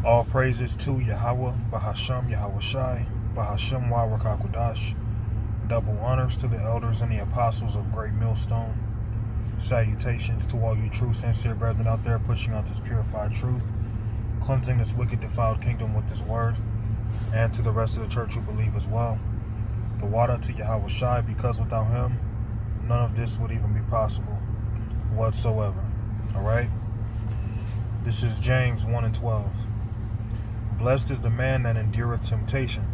All praises to Yahweh, Bahasham Yahweh Shai, Bahasham Wawakakwadash. Double honors to the elders and the apostles of Great Millstone. Salutations to all you true, sincere brethren out there pushing out this purified truth, cleansing this wicked, defiled kingdom with this word, and to the rest of the church who believe as well. The water to Yahweh Shai, because without him, none of this would even be possible whatsoever. Alright? This is James 1 and 12. Blessed is the man that endureth temptation,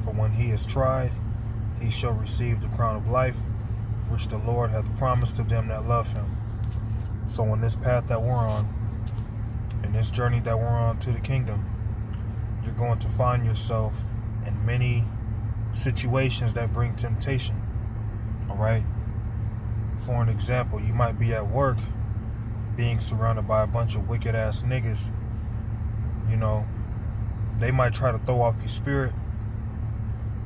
for when he is tried, he shall receive the crown of life, which the Lord hath promised to them that love him. So on this path that we're on, in this journey that we're on to the kingdom, you're going to find yourself in many situations that bring temptation. Alright? For an example, you might be at work being surrounded by a bunch of wicked ass niggas. You know, they might try to throw off your spirit.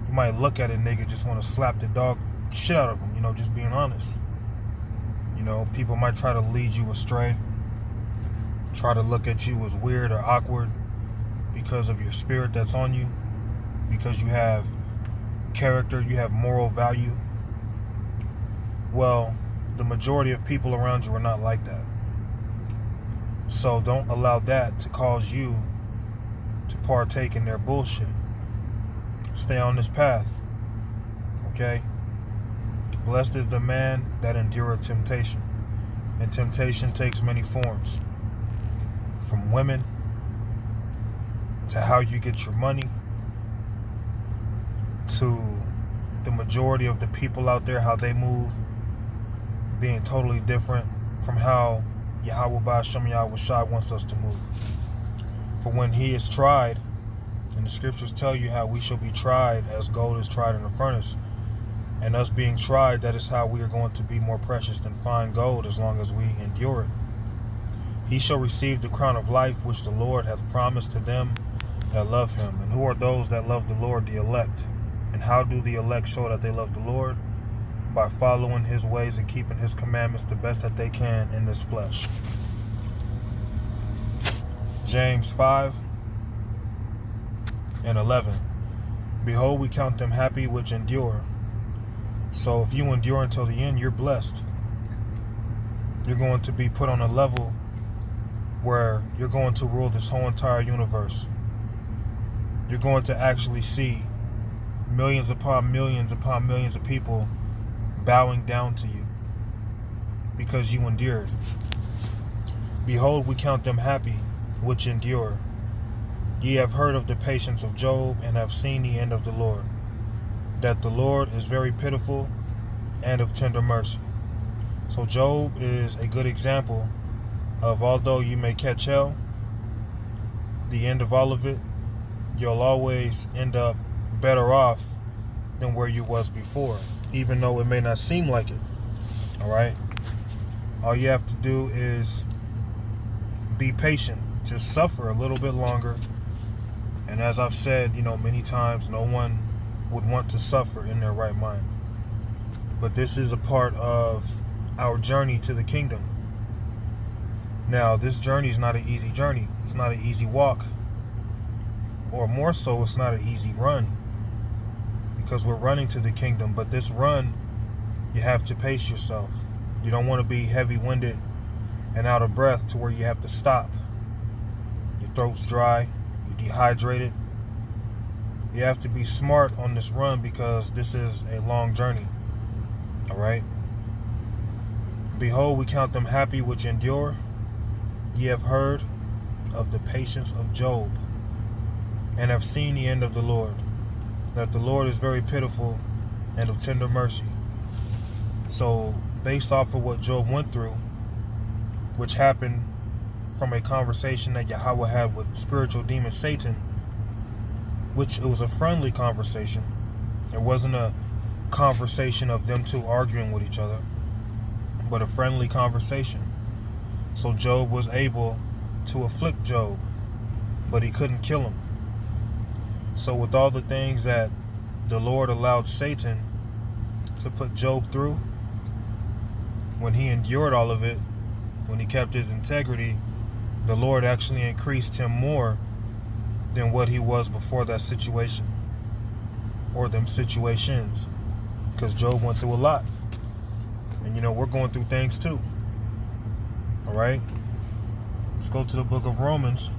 You might look at a nigga, just want to slap the dog shit out of him, just being honest. People might try to lead you astray, try to look at you as weird or awkward because of your spirit that's on you, because you have character, you have moral value. Well, the majority of people around you are not like that. So don't allow that to cause you to partake in their bullshit. Stay on this path. Okay? Blessed is the man that endureth temptation. And temptation takes many forms. From women to how you get your money, to the majority of the people out there, how they move, being totally different from how Yahweh Ba'ashem Yahweh Shai wants us to move. For when he is tried, and the scriptures tell you how we shall be tried as gold is tried in a furnace, and us being tried, that is how we are going to be more precious than fine gold as long as we endure it. He shall receive the crown of life which the Lord hath promised to them that love him. And who are those that love the Lord? The elect. And how do the elect show that they love the Lord? By following his ways and keeping his commandments the best that they can in this flesh. James 5 and 11. Behold, we count them happy which endure. So if you endure until the end, you're blessed. You're going to be put on a level where you're going to rule this whole entire universe. You're going to actually see millions upon millions of people bowing down to you because you endured. Behold, we count them happy which endure. Ye have heard of the patience of Job, and have seen the end of the Lord, that the Lord is very pitiful and of tender mercy. So Job is a good example of, although you may catch hell, the end of all of it, you'll always end up better off than where you was before, even though it may not seem like it. Alright? All you have to do is be patient. Just suffer a little bit longer. And as I've said, many times, no one would want to suffer in their right mind. But this is a part of our journey to the kingdom. Now, this journey is not an easy journey. It's not an easy walk. Or more so, it's not an easy run. Because we're running to the kingdom. But this run, you have to pace yourself. You don't want to be heavy-winded and out of breath to where you have to stop. Your throat's dry. You're dehydrated. You have to be smart on this run because this is a long journey. Alright? Behold, we count them happy which endure. Ye have heard of the patience of Job, and have seen the end of the Lord, that the Lord is very pitiful and of tender mercy. So, based off of what Job went through, which happened from a conversation that Yahweh had with spiritual demon Satan, which it was a friendly conversation. It wasn't a conversation of them two arguing with each other, but a friendly conversation. So Job was able to afflict Job, but he couldn't kill him. So with all the things that the Lord allowed Satan to put Job through, when he endured all of it, when he kept his integrity, the Lord actually increased him more than what he was before that situation or them situations, because Job went through a lot. And we're going through things too. All right, let's go to the book of Romans,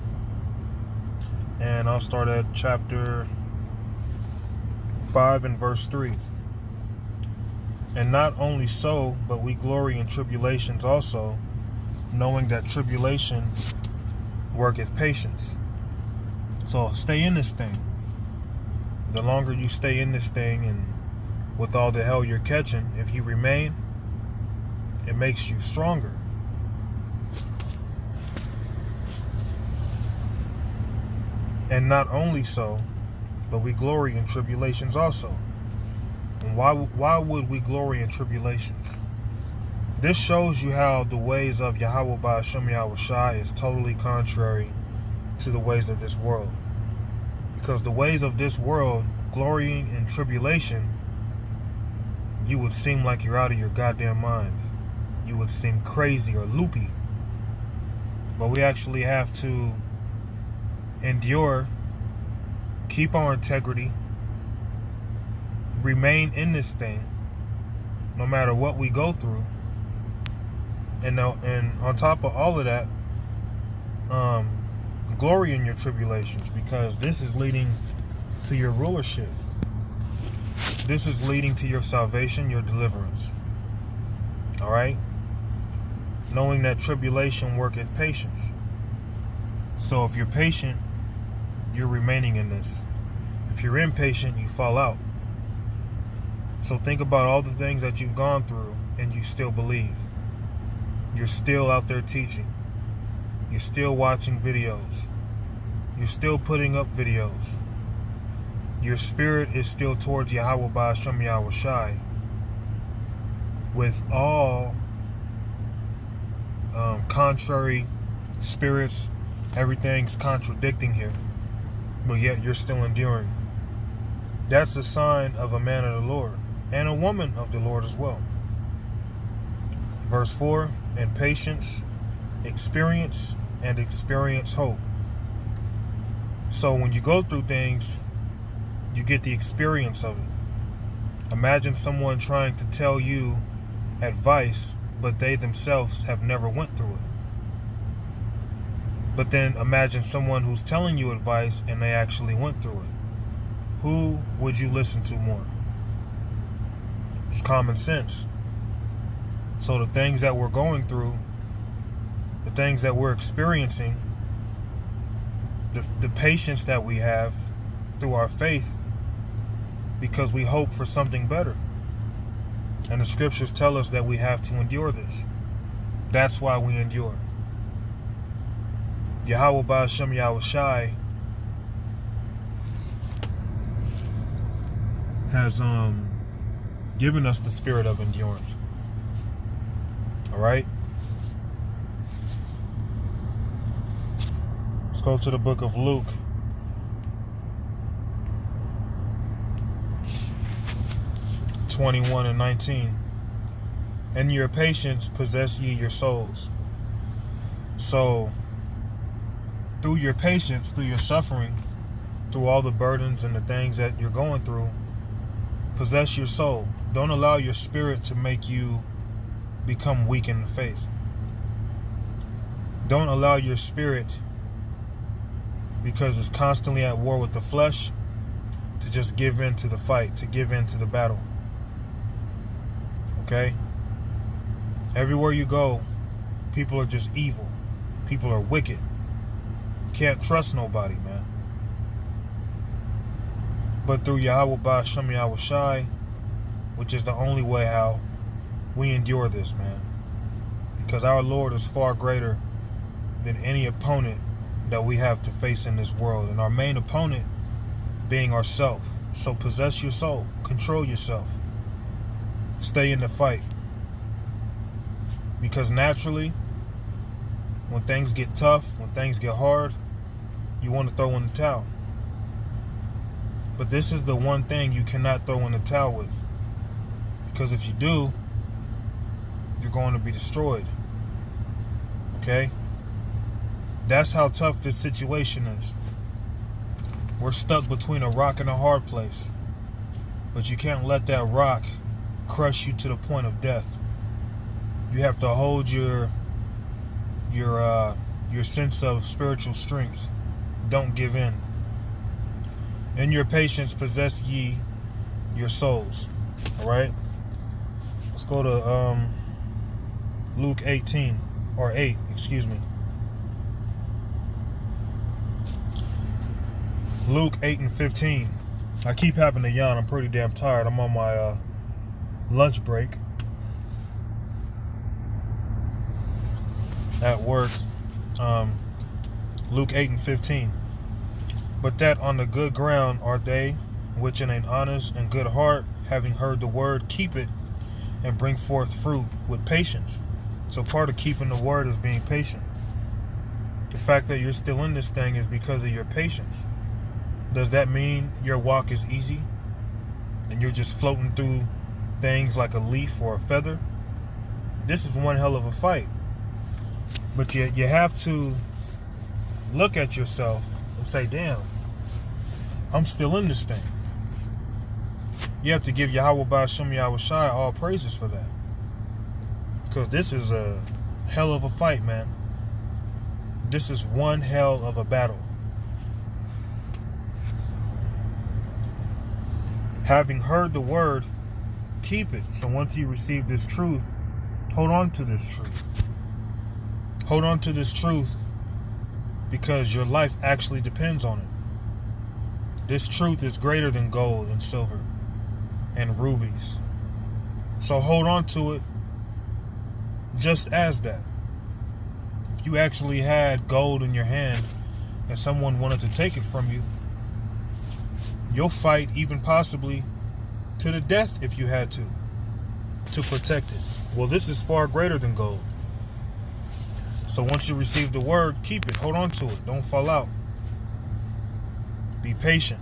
and I'll start at chapter 5 and verse 3. And not only so, but we glory in tribulations also, knowing that tribulation worketh patience. So stay in this thing. The longer you stay in this thing, and with all the hell you're catching, if you remain, it makes you stronger. And not only so, but we glory in tribulations also. And why would we glory in tribulations? This shows you how the ways of Yahweh Ba'ashem Yahushai is totally contrary to the ways of this world. Because the ways of this world, glorying in tribulation, you would seem like you're out of your goddamn mind. You would seem crazy or loopy. But we actually have to endure, keep our integrity, remain in this thing, no matter what we go through. And on top of all of that, glory in your tribulations, because this is leading to your rulership. This is leading to your salvation, your deliverance. All right? Knowing that tribulation worketh patience. So if you're patient, you're remaining in this. If you're impatient, you fall out. So think about all the things that you've gone through and you still believe. You're still out there teaching. You're still watching videos. You're still putting up videos. Your spirit is still towards Yahweh Ba'ashem Yahushai. With all contrary spirits, everything's contradicting here. But yet you're still enduring. That's a sign of a man of the Lord. And a woman of the Lord as well. Verse 4, and patience, experience, and experience hope. So when you go through things, you get the experience of it. Imagine someone trying to tell you advice, but they themselves have never went through it. But then imagine someone who's telling you advice and they actually went through it. Who would you listen to more? It's common sense. So the things that we're going through, the things that we're experiencing, the patience that we have through our faith, because we hope for something better. And the scriptures tell us that we have to endure this. That's why we endure. Yahweh Ba'ashem Yahushai has given us the spirit of endurance. All right? Let's go to the book of Luke. (21 and 19). And your patience possess ye your souls. So, through your patience, through your suffering, through all the burdens and the things that you're going through, possess your soul. Don't allow your spirit to make you become weak in the faith. Don't allow your spirit, because it's constantly at war with the flesh, to just give in to the fight, to give in to the battle. Okay? Everywhere you go, people are just evil. People are wicked. You can't trust nobody, man. But through Yahweh Ba'ashem Yahushai, which is the only way how we endure this, man. Because our Lord is far greater than any opponent that we have to face in this world. And our main opponent being ourself. So possess your soul. Control yourself. Stay in the fight. Because naturally, when things get tough, when things get hard, you want to throw in the towel. But this is the one thing you cannot throw in the towel with. Because if you do, you're going to be destroyed. Okay? That's how tough this situation is. We're stuck between a rock and a hard place. But you can't let that rock crush you to the point of death. You have to hold your sense of spiritual strength. Don't give in. In your patience possess ye your souls. All right? Let's go to Luke 18 or 8, excuse me. Luke 8:15. I keep having to yawn. I'm pretty damn tired. I'm on my lunch break at work. Luke 8:15. But that on the good ground are they which in an honest and good heart, having heard the word, keep it and bring forth fruit with patience. So part of keeping the word is being patient. The fact that you're still in this thing is because of your patience. Does that mean your walk is easy and you're just floating through things like a leaf or a feather? This is one hell of a fight. But you have to look at yourself and say, damn, I'm still in this thing. You have to give Yahweh Ba'ashem Yahweh Shai all praises for that. Because this is a hell of a fight, man. This is one hell of a battle. Having heard the word, keep it. So once you receive this truth, hold on to this truth. Hold on to this truth because your life actually depends on it. This truth is greater than gold and silver and rubies. So hold on to it just as that. If you actually had gold in your hand and someone wanted to take it from you, you'll fight even possibly to the death if you had to protect it. Well, this is far greater than gold. So once you receive the word, keep it. Hold on to it. Don't fall out. Be patient.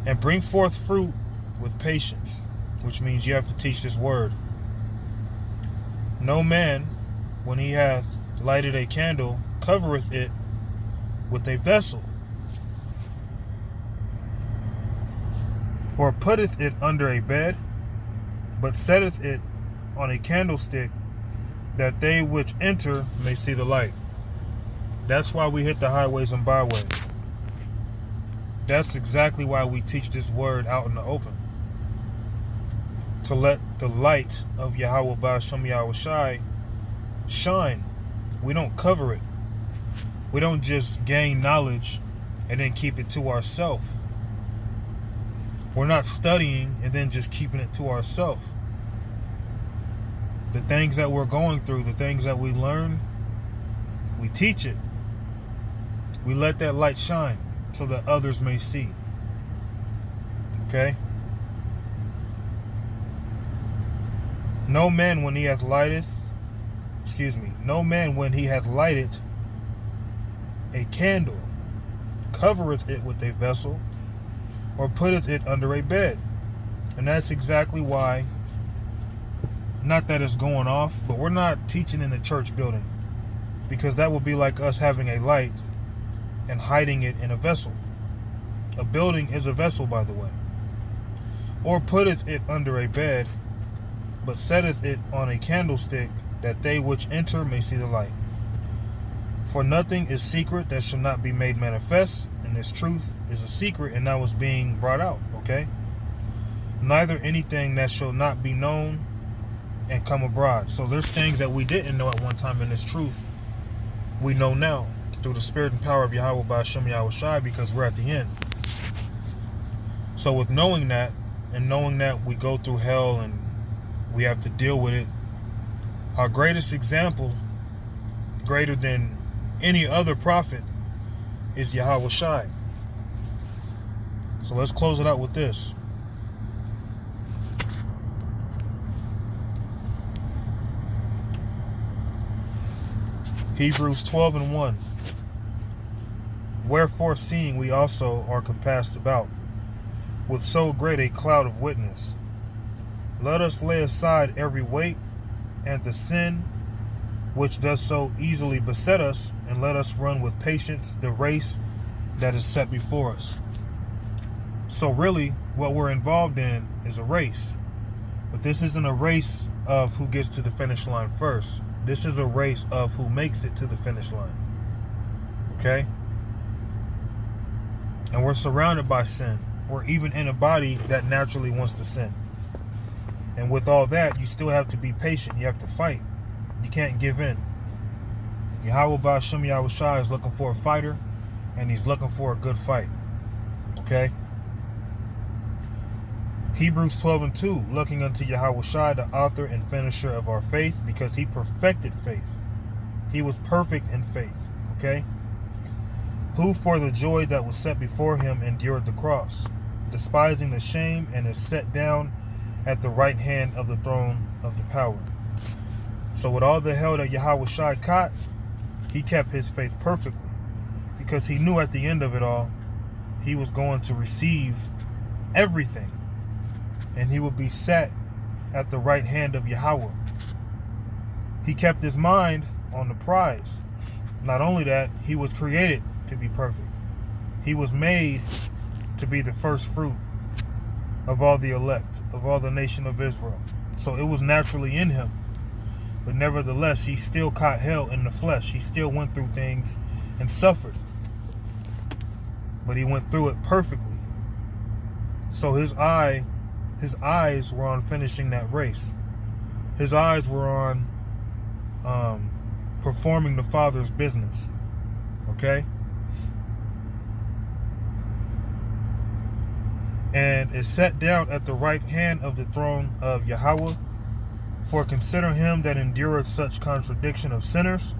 And bring forth fruit with patience, which means you have to teach this word. No man, when he hath lighted a candle, covereth it with a vessel, or putteth it under a bed, but setteth it on a candlestick, that they which enter may see the light. That's why we hit the highways and byways. That's exactly why we teach this word out in the open. To let the light of Yahweh Ba'ashem Yahweh Shai shine. We don't cover it. We don't just gain knowledge and then keep it to ourselves. We're not studying and then just keeping it to ourselves. The things that we're going through, the things that we learn, we teach it. We let that light shine so that others may see. Okay? No man when he hath lighted a candle, covereth it with a vessel, or putteth it under a bed. And that's exactly why, not that it's going off, but we're not teaching in the church building, because that would be like us having a light and hiding it in a vessel. A building is a vessel, by the way. Or putteth it under a bed, but setteth it on a candlestick, that they which enter may see the light. For nothing is secret that shall not be made manifest, and this truth is a secret, and now is being brought out, okay? Neither anything that shall not be known and come abroad. So there's things that we didn't know at one time in this truth we know now through the spirit and power of Yahweh Ba'ashem Yahweh Shai, because we're at the end. So with knowing that, and knowing that we go through hell and we have to deal with it, our greatest example, greater than any other prophet, is Yahweh Shai. So let's close it out with this. Hebrews 12:1. Wherefore, seeing we also are compassed about with so great a cloud of witness, let us lay aside every weight and the sin which does so easily beset us, and let us run with patience the race that is set before us. So really, what we're involved in is a race. But this isn't a race of who gets to the finish line first. This is a race of who makes it to the finish line. Okay? And we're surrounded by sin. We're even in a body that naturally wants to sin. And with all that, you still have to be patient. You have to fight. You can't give in. Yahweh Ba'ashem Yahushua is looking for a fighter, and he's looking for a good fight. Okay? Hebrews 12:2, looking unto Yahushua, the author and finisher of our faith, because he perfected faith. He was perfect in faith. Okay? Who for the joy that was set before him endured the cross, despising the shame, and is set down at the right hand of the throne of the power. So with all the hell that Yahushua caught, he kept his faith perfectly, because he knew at the end of it all, he was going to receive everything, and he would be set at the right hand of Yahweh. He kept his mind on the prize. Not only that, he was created to be perfect. He was made to be the first fruit of all the elect, of all the nation of Israel. So it was naturally in him. But nevertheless, he still caught hell in the flesh. He still went through things and suffered. But he went through it perfectly. So his eyes were on finishing that race. His eyes were on performing the Father's business. Okay? And is set down at the right hand of the throne of Yahweh. For consider him that endureth such contradiction of sinners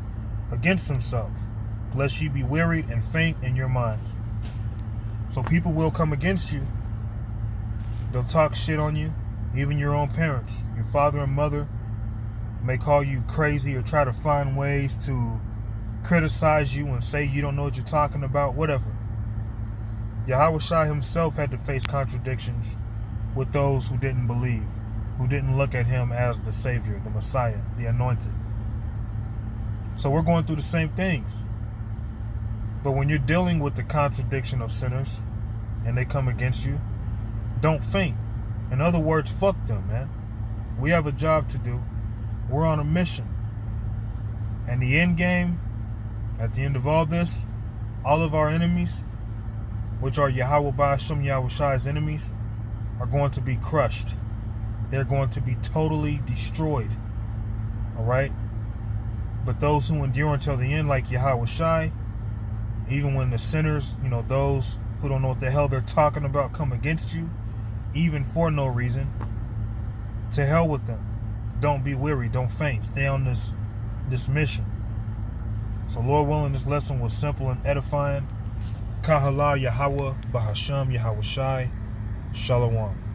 against himself, lest ye be wearied and faint in your minds. So people will come against you. They'll talk shit on you. Even your own parents, your father and mother, may call you crazy or try to find ways to criticize you and say you don't know what you're talking about, whatever. Yahushua himself had to face contradictions with those who didn't believe, who didn't look at him as the Savior, the Messiah, the Anointed. So we're going through the same things. But when you're dealing with the contradiction of sinners and they come against you, don't faint. In other words, fuck them, man. We have a job to do. We're on a mission. And the end game, at the end of all this, all of our enemies, which are Yahweh Ba'ashem Yahushua's enemies, are going to be crushed. They're going to be totally destroyed. Alright? But those who endure until the end, like Yahushua, even when the sinners, those who don't know what the hell they're talking about, come against you, even for no reason, to hell with them. Don't be weary. Don't faint. Stay on this mission. So Lord willing, this lesson was simple and edifying. Kahala Yahweh Ba'ashem Yahushua. Shalom.